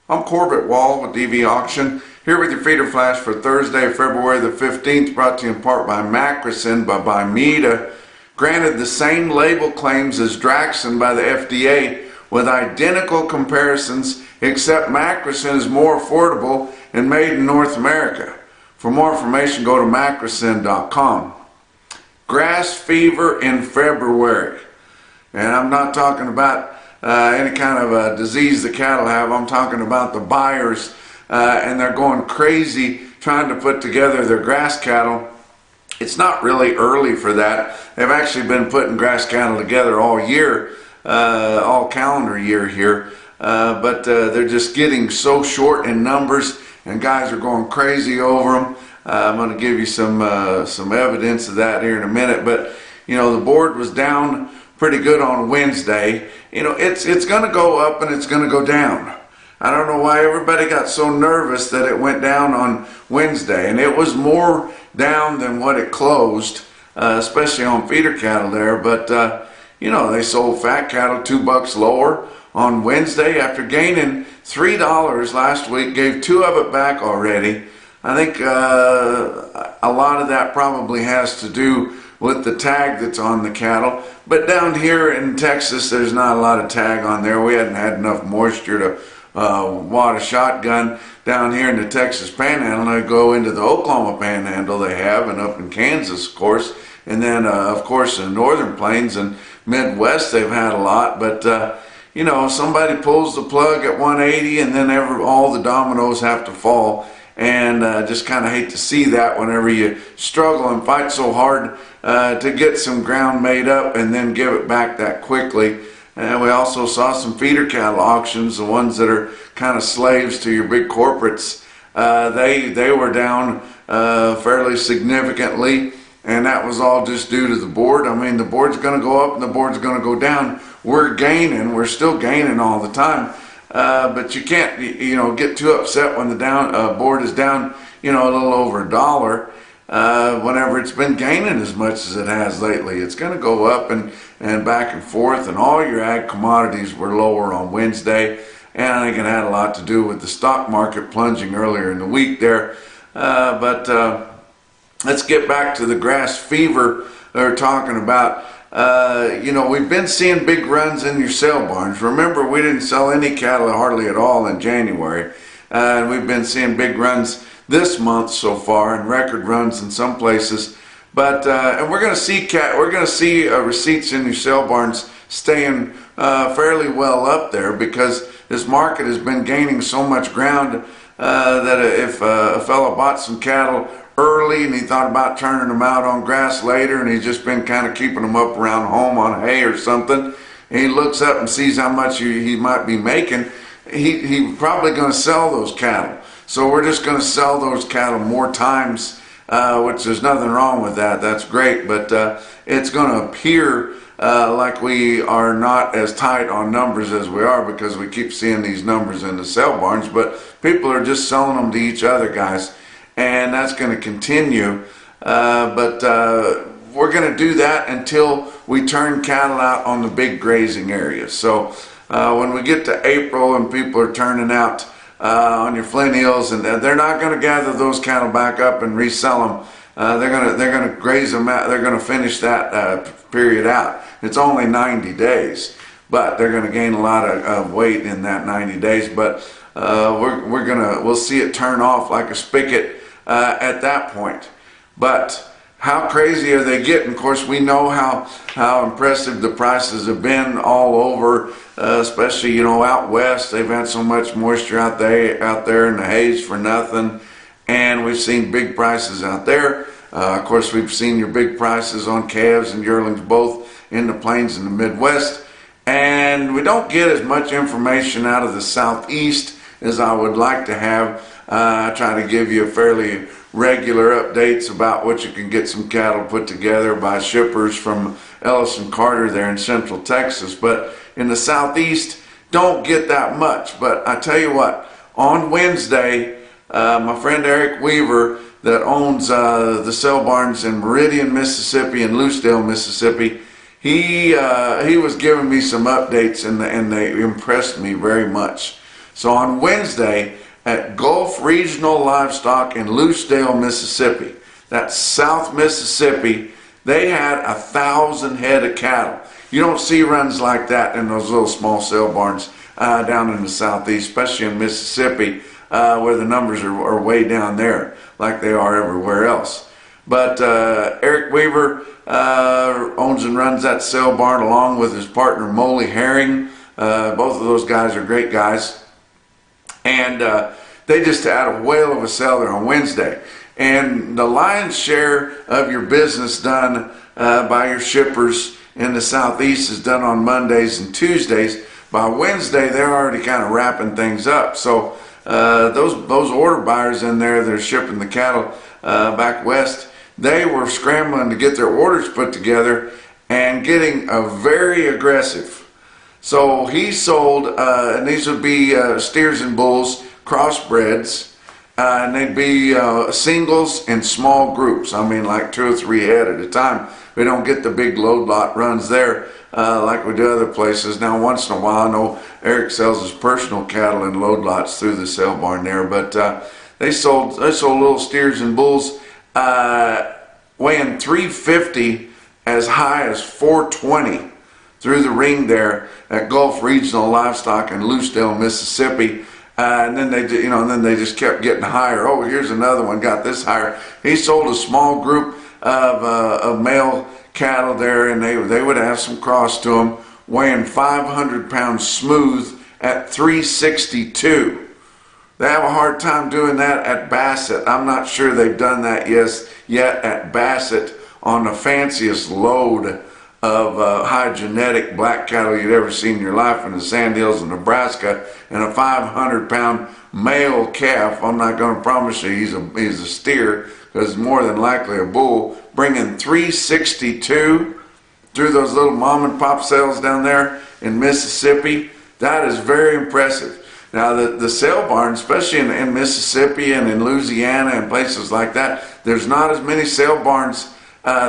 I'm Corbett Wall with DVAuction, here with your feeder flash for Thursday, February the 15th, brought to you in part by Macrocin by Mida. Granted the same label claims as Draxxin by the FDA with identical comparisons, except Macrocin is more affordable and made in North America. For more information, go to macrocin.com. Grass fever in February. And I'm not talking about any kind of a disease the cattle have. I'm talking about the buyers, and they're going crazy trying to put together their grass cattle. It's not really early for that. They've actually been putting grass cattle together all year, all calendar year here, but they're just getting so short in numbers, and guys are going crazy over them. I'm going to give you some evidence of that here in a minute, but you know, the board was down pretty good on Wednesday. You know, it's going to go up and it's going to go down. I don't know why everybody got so nervous that it went down on Wednesday, and it was more down than what it closed, especially on feeder cattle there. But you know, they sold fat cattle $2 lower on Wednesday after gaining $3 last week. Gave 2 of it back already. I think a lot of that probably has to do with the tag that's on the cattle. But down here in Texas, there's not a lot of tag on there. We hadn't had enough moisture to wad a shotgun. Down here in the Texas Panhandle, I go into the Oklahoma Panhandle they have, and up in Kansas, of course. And then, of course, in the Northern Plains and Midwest, they've had a lot. But, you know, somebody pulls the plug at 180, and then all the dominoes have to fall. And just kind of hate to see that whenever you struggle and fight so hard to get some ground made up and then give it back that quickly. And we also saw some feeder cattle auctions, the ones that are kind of slaves to your big corporates. They were down fairly significantly, and that was all just due to the board. I mean, the board's going to go up and the board's going to go down. We're gaining. We're still gaining all the time. But you can't, you know, get too upset when the board is down, you know, a little over $1. Whenever it's been gaining as much as it has lately, it's going to go up and back and forth. And all your ag commodities were lower on Wednesday, and I think it had a lot to do with the stock market plunging earlier in the week there. But let's get back to the grass fever they're talking about. You know, we've been seeing big runs in your sale barns. Remember, we didn't sell any cattle hardly at all in January, and we've been seeing big runs this month so far, and record runs in some places. But and we're going to see receipts in your sale barns staying fairly well up there, because this market has been gaining so much ground that if a fellow bought some cattle early and he thought about turning them out on grass later, and he's just been kind of keeping them up around home on hay or something, and he looks up and sees how much he might be making, he's probably going to sell those cattle. So we're just going to sell those cattle more times, which there's nothing wrong with that. That's great, but it's going to appear like we are not as tight on numbers as we are, because we keep seeing these numbers in the sale barns, but people are just selling them to each other, guys. And that's going to continue, but we're going to do that until we turn cattle out on the big grazing areas. So when we get to April and people are turning out on your Flint Hills, and they're not going to gather those cattle back up and resell them. They're going to graze them out. They're going to finish that period out. It's only 90 days, but they're going to gain a lot of weight in that 90 days. But we'll see it turn off like a spigot at that point. But how crazy are they getting? Of course, we know how impressive the prices have been all over, especially, you know, out west. They've had so much moisture out there in the haze for nothing, and we've seen big prices out there. Of course, we've seen your big prices on calves and yearlings both in the plains and the Midwest, and we don't get as much information out of the southeast as I would like to have. I try to give you fairly regular updates about what you can get some cattle put together by shippers from Ellis and Carter there in Central Texas. But in the southeast, don't get that much. But I tell you what, on Wednesday, my friend Eric Weaver, that owns the sale barns in Meridian, Mississippi and Lucedale, Mississippi, he was giving me some updates, and they impressed me very much. So on Wednesday at Gulf Regional Livestock in Lucedale, Mississippi, that's South Mississippi, they had 1,000 head of cattle. You don't see runs like that in those little small sale barns down in the southeast, especially in Mississippi, where the numbers are way down there like they are everywhere else. But Eric Weaver owns and runs that sale barn along with his partner Molly Herring. Both of those guys are great guys. And they just had a whale of a sale there on Wednesday. And the lion's share of your business done by your shippers in the southeast is done on Mondays and Tuesdays. By Wednesday, they're already kind of wrapping things up. So those order buyers in there that are shipping the cattle back west, they were scrambling to get their orders put together and getting very aggressive. So he sold, and these would be steers and bulls, crossbreds, and they'd be singles and small groups. I mean, like 2 or 3 head at a time. We don't get the big load lot runs there like we do other places. Now, once in a while, I know Eric sells his personal cattle in load lots through the sale barn there, but they sold little steers and bulls weighing 350 as high as 420 through the ring there at Gulf Regional Livestock in Lucedale, Mississippi. And then they just kept getting higher. Oh, here's another one, got this higher. He sold a small group of male cattle there, and they would have some cross to them, weighing 500 pounds smooth at 362. They have a hard time doing that at Bassett. I'm not sure they've done that yet at Bassett on the fanciest load of high genetic black cattle you'd ever seen in your life in the Sand Hills of Nebraska, and a 500-pound male calf. I'm not going to promise you he's a steer, because more than likely a bull, bringing 362 through those little mom and pop sales down there in Mississippi. That is very impressive. Now the sale barns, especially in Mississippi and in Louisiana and places like that, there's not as many sale barns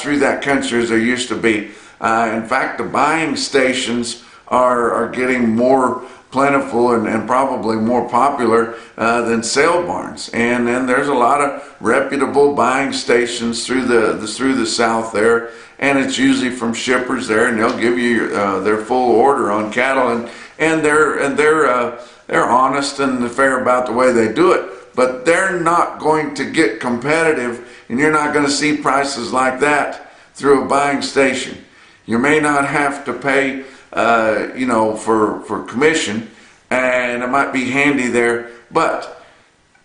through that country as there used to be. In fact, the buying stations are getting more plentiful and probably more popular than sale barns. And then there's a lot of reputable buying stations through the South there, and it's usually from shippers there, and they'll give you their full order on cattle, and they're honest and fair about the way they do it. But they're not going to get competitive, and you're not going to see prices like that through a buying station. You may not have to pay, for commission, and it might be handy there. But,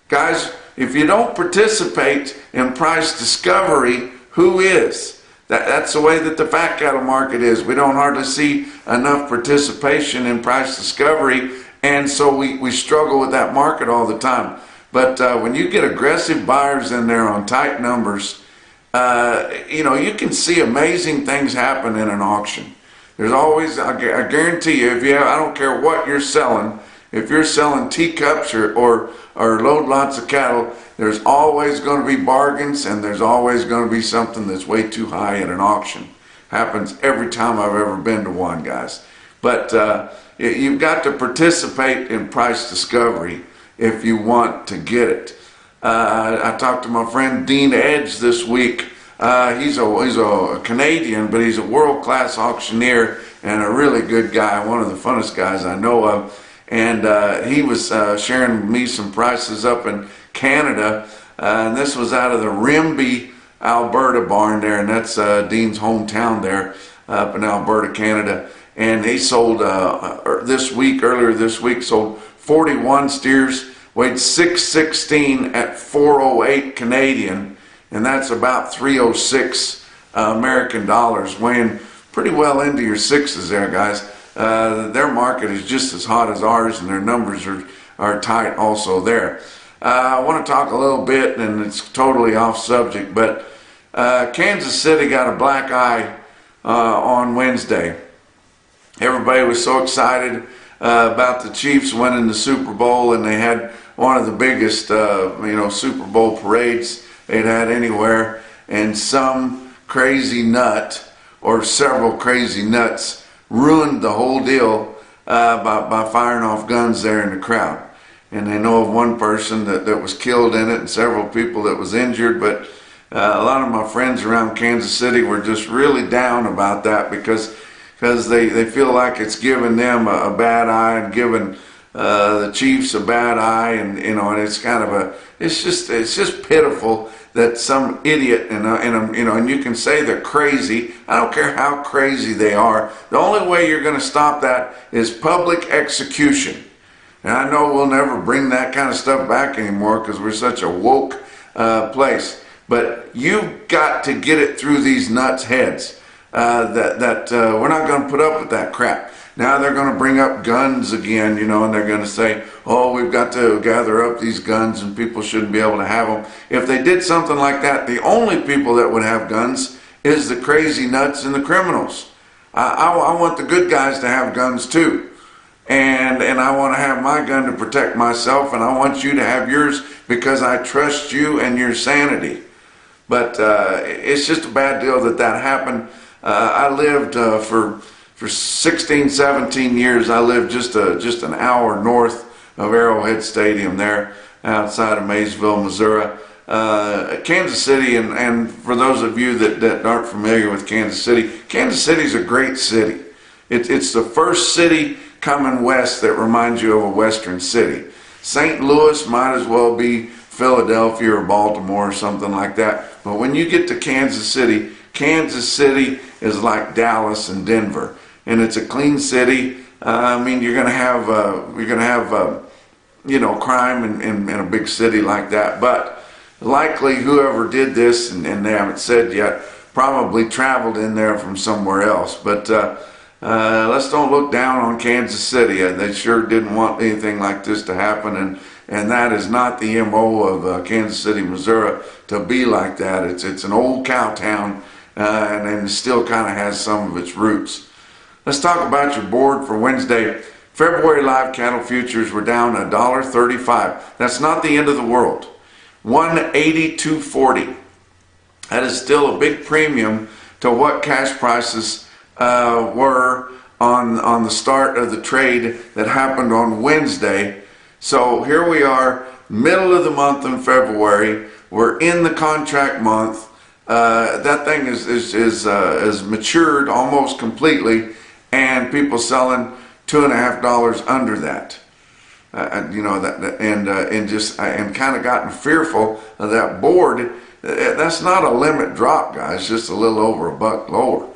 guys, if you don't participate in price discovery, who is? That's the way that the fat cattle market is. We don't hardly see enough participation in price discovery, and so we struggle with that market all the time. But when you get aggressive buyers in there on tight numbers, you can see amazing things happen in an auction. There's always, I guarantee you, I don't care what you're selling, if you're selling teacups or load lots of cattle, there's always going to be bargains, and there's always going to be something that's way too high at an auction. Happens every time I've ever been to one, guys. But you've got to participate in price discovery if you want to get it. I talked to my friend Dean Edge this week. He's a Canadian, but he's a world-class auctioneer and a really good guy, one of the funnest guys I know of. And he was sharing with me some prices up in Canada, and this was out of the Rimbey, Alberta barn there, and that's Dean's hometown there up in Alberta, Canada. And he sold earlier this week, sold 41 steers, weighed 616 at 408 Canadian, and that's about 306 American dollars, weighing pretty well into your sixes there, guys. Their market is just as hot as ours, and their numbers are tight also there. I want to talk a little bit, and it's totally off subject, but Kansas City got a black eye on Wednesday. Everybody was so excited about the Chiefs winning the Super Bowl, and they had one of the biggest Super Bowl parades they'd had anywhere, and some crazy nut or several crazy nuts ruined the whole deal by firing off guns there in the crowd. and they know of one person that was killed in it and several people that was injured. But a lot of my friends around Kansas City were just really down about that because they feel like it's giving them a bad eye and giving the Chiefs a bad eye, and and it's kind of it's just pitiful that some idiot and you can say they're crazy. I don't care how crazy they are. The only way you're going to stop that is public execution. And I know we'll never bring that kind of stuff back anymore because we're such a woke place. But you've got to get it through these nuts' heads that we're not going to put up with that crap. Now they're going to bring up guns again, and they're going to say, oh, we've got to gather up these guns and people shouldn't be able to have them. If they did something like that, the only people that would have guns is the crazy nuts and the criminals. I want the good guys to have guns too. And I want to have my gun to protect myself, and I want you to have yours because I trust you and your sanity. But it's just a bad deal that happened. I lived for 16, 17 years. I lived just an hour north of Arrowhead Stadium there outside of Maysville, Missouri. Kansas City, and for those of you that aren't familiar with Kansas City's a great city. It's the first city coming west that reminds you of a western city. St. Louis might as well be Philadelphia or Baltimore or something like that. But when you get to Kansas City is like Dallas and Denver, and it's a clean city. I mean, you're gonna have crime in a big city like that, but likely whoever did this, and they haven't said yet, probably traveled in there from somewhere else. But let's don't look down on Kansas City. They sure didn't want anything like this to happen, and that is not the MO of Kansas City, Missouri, to be like that. It's an old cow town, and it still kind of has some of its roots. Let's talk about your board for Wednesday. February live cattle futures were down $1.35. That's not the end of the world. 182.40. That is still a big premium to what cash prices were on the start of the trade that happened on Wednesday. So here we are, middle of the month in February. We're in the contract month. That thing is matured almost completely, and people selling $2.50 under that. And kind of gotten fearful of that board. That's not a limit drop, guys, just a little over $1 lower.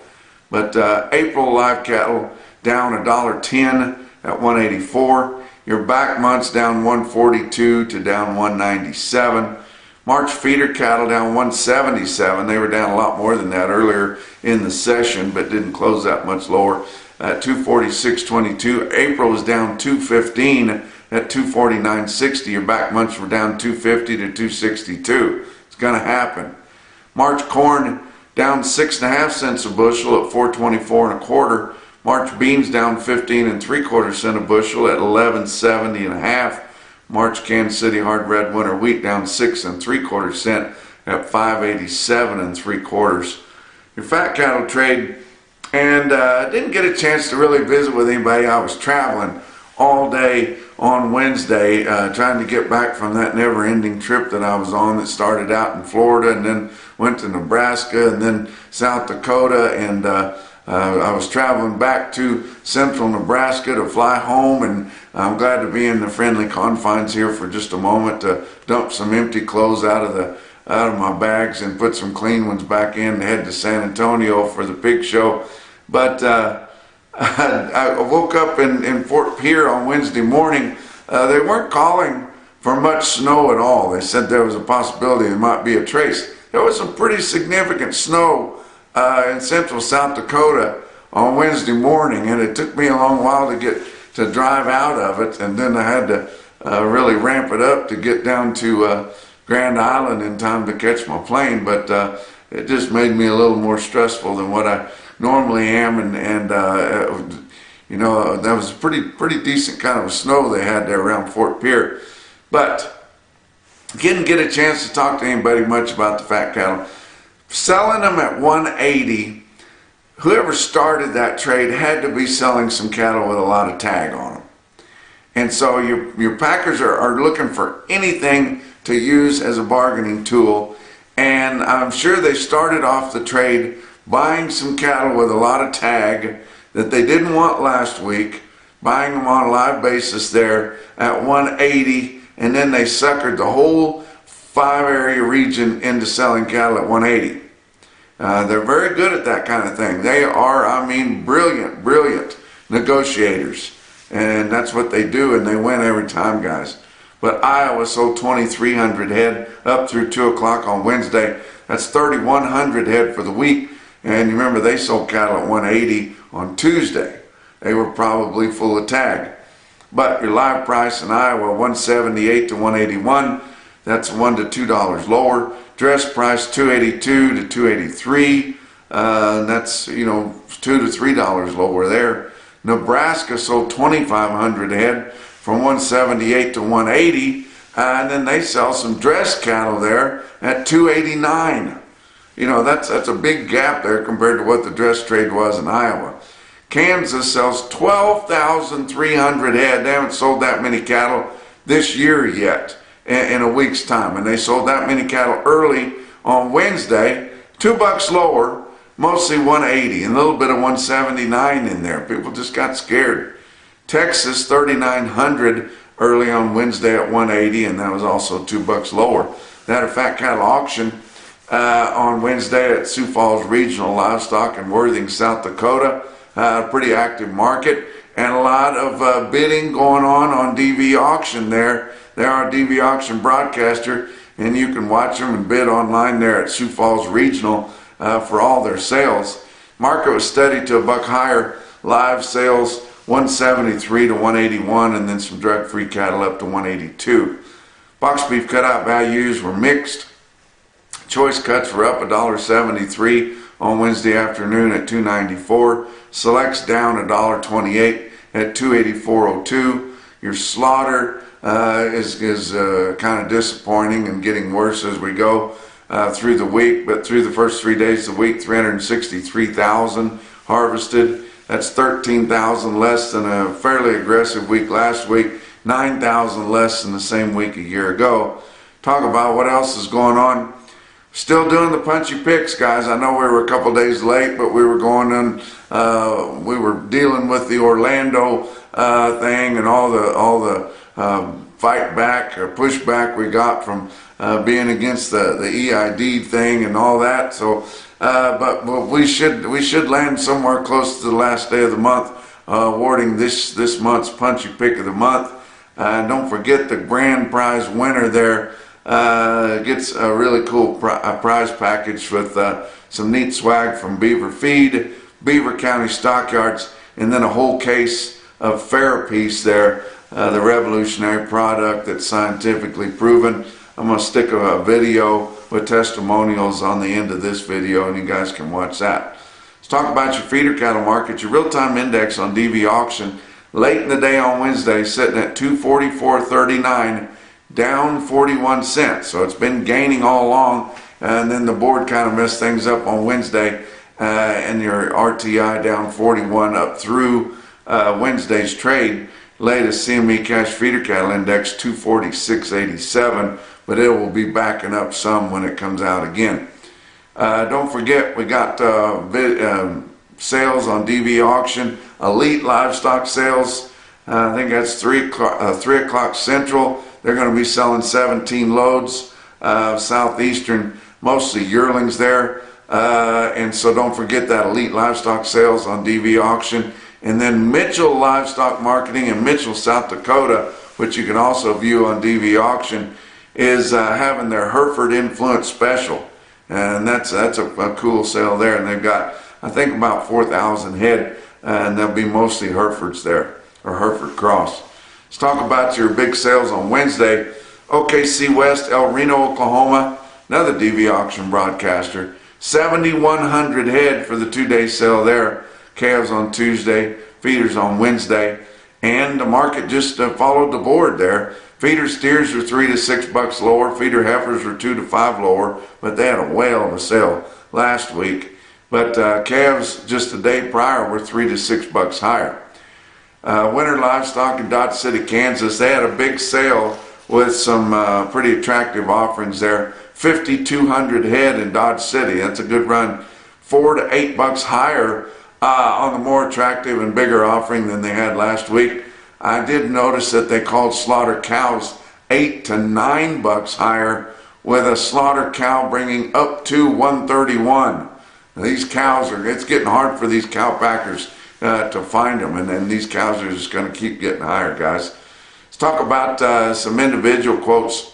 But April live cattle down $1.10 at 184. Your back months down 142 to down 197. March feeder cattle down 177. They were down a lot more than that earlier in the session, but didn't close that much lower at 246.22. April was down 215 at 249.60. Your back months were down 250 to 262. It's going to happen. March corn down 6.5 cents a bushel at 424.25. March beans down 15 3/4 cents a bushel at 1170.5. March Kansas City hard red winter wheat down 6 3/4 cents at 587 3/4. Your fat cattle trade, and didn't get a chance to really visit with anybody. I was traveling all day on Wednesday, trying to get back from that never-ending trip that I was on that started out in Florida and then went to Nebraska and then South Dakota, and I was traveling back to central Nebraska to fly home, and I'm glad to be in the friendly confines here for just a moment to dump some empty clothes out of my bags and put some clean ones back in and head to San Antonio for the pig show. But I woke up in Fort Pierre on Wednesday morning. They weren't calling for much snow at all. They said there was a possibility there might be a trace. There was some pretty significant snow in central South Dakota on Wednesday morning, and it took me a long while to drive out of it, and then I had to really ramp it up to get down to Grand Island in time to catch my plane. But it just made me a little more stressful than what I normally am, and that was a pretty decent kind of a snow they had there around Fort Pierre. But didn't get a chance to talk to anybody much about the fat cattle. Selling them at 180, whoever started that trade had to be selling some cattle with a lot of tag on them. And so your packers are looking for anything to use as a bargaining tool. And I'm sure they started off the trade buying some cattle with a lot of tag that they didn't want last week, buying them on a live basis there at 180, and then they suckered the whole 5-area region into selling cattle at 180. They're very good at that kind of thing. They are, I mean, brilliant negotiators. And that's what they do, and they win every time, guys. But Iowa sold 2,300 head up through 2 o'clock on Wednesday. That's 3,100 head for the week. And you remember, they sold cattle at 180 on Tuesday. They were probably full of tag. But your live price in Iowa, 178 to 181. That's $1 to $2 lower. Dress price, 282 to 283. That's, you know, $2 to $3 lower there. Nebraska sold 2,500 head from 178 to 180, and then they sell some dress cattle there at 289. You know, that's a big gap there compared to what the dress trade was in Iowa. Kansas sells 12,300 head. They haven't sold that many cattle this year yet in a week's time, and they sold that many cattle early on Wednesday, $2 lower. Mostly 180 and a little bit of 179 in there. People just got scared. Texas, 3,900 early on Wednesday at 180, and that was also $2 lower. They had a fat cattle auction on Wednesday at Sioux Falls Regional Livestock in Worthing, South Dakota. A pretty active market and a lot of bidding going on DVAuction there. They are a DVAuction broadcaster, and you can watch them and bid online there at Sioux Falls Regional for all their sales. Market was steady to $1 higher. Live sales 173 to 181, and then some drug-free cattle up to 182. Box beef cutout values were mixed. Choice cuts were up $1.73 on Wednesday afternoon at $2.94. Selects down $1.28 at $2.84.02. Your slaughter is kind of disappointing and getting worse as we go through the week, but through the first 3 days of the week, 363,000 harvested. That's 13,000 less than a fairly aggressive week last week, 9,000 less than the same week a year ago. Talk about what else is going on. Still doing the punchy picks, guys. I know we were a couple days late, but we were going on. We were dealing with the Orlando thing and all the fight back or pushback we got from being against the EID thing and all that. So, but we should land somewhere close to the last day of the month, awarding this month's punchy pick of the month. Don't forget the grand prize winner there gets a really cool prize package with some neat swag from Beaver Feed, Beaver County Stockyards, and then a whole case of Farapiece there, the revolutionary product that's scientifically proven. I'm going to stick a video with testimonials on the end of this video, and you guys can watch that. Let's talk about your feeder cattle market. Your real-time index on DVAuction late in the day on Wednesday sitting at 244.39, down 41 cents. So it's been gaining all along, and then the board kind of messed things up on Wednesday, and your RTI down 41 up through Wednesday's trade. Latest CME cash feeder cattle index 246.87, but it will be backing up some when it comes out again. Don't forget, we got sales on DVAuction, elite livestock sales. I think that's 3 o'clock Central. They're going to be selling 17 loads, southeastern, mostly yearlings there. And so don't forget that elite livestock sales on DVAuction. And then Mitchell Livestock Marketing in Mitchell, South Dakota, which you can also view on DVAuction, is having their Hereford Influence special. And that's a cool sale there. And they've got, I think, about 4,000 head, and they'll be mostly Herefords there, or Hereford Cross. Let's talk about your big sales on Wednesday. OKC West, El Reno, Oklahoma, another DVAuction broadcaster. 7,100 head for the 2-day sale there. Calves on Tuesday, feeders on Wednesday, and the market just followed the board there. Feeder steers are $3 to $6 lower. Feeder heifers are $2 to $5 lower, but they had a whale of a sale last week. But calves just the day prior were $3 to $6 higher. Winter Livestock in Dodge City, Kansas. They had a big sale with some pretty attractive offerings there. 5,200 head in Dodge City. That's a good run. $4 to $8 higher on the more attractive and bigger offering than they had last week. I did notice that they called slaughter cows $8 to $9 higher, with a slaughter cow bringing up to 131. Now, these cows it's getting hard for these cow packers to find them, and then these cows are just going to keep getting higher, guys. Let's talk about some individual quotes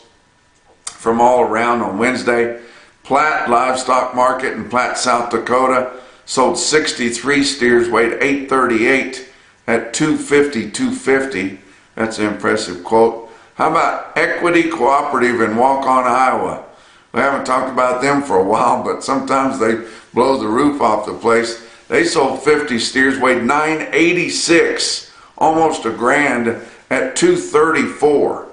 from all around on Wednesday. Platte Livestock Market in Platte, South Dakota sold 63 steers, weighed 838 at 250, 250. That's an impressive quote. How about Equity Cooperative in Waukon, Iowa? We haven't talked about them for a while, but sometimes they blow the roof off the place. They sold 50 steers, weighed 986, almost a grand at 234.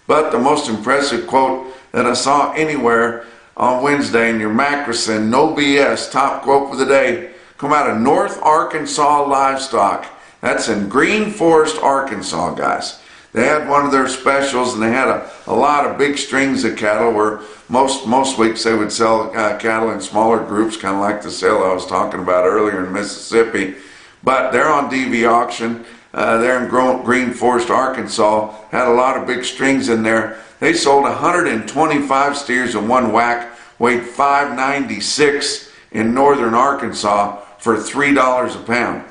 But the most impressive quote that I saw anywhere on Wednesday in your Macrison, no BS, top quote for the day, come out of North Arkansas Livestock. That's in Green Forest, Arkansas, guys. They had one of their specials, and they had a lot of big strings of cattle, where most weeks they would sell cattle in smaller groups, kind of like the sale I was talking about earlier in Mississippi. But they're on DVAuction. They're in Green Forest, Arkansas. Had a lot of big strings in there. They sold 125 steers in one whack, weighed 596 in northern Arkansas for $3 a pound.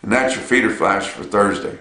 And that's your feeder flash for Thursday.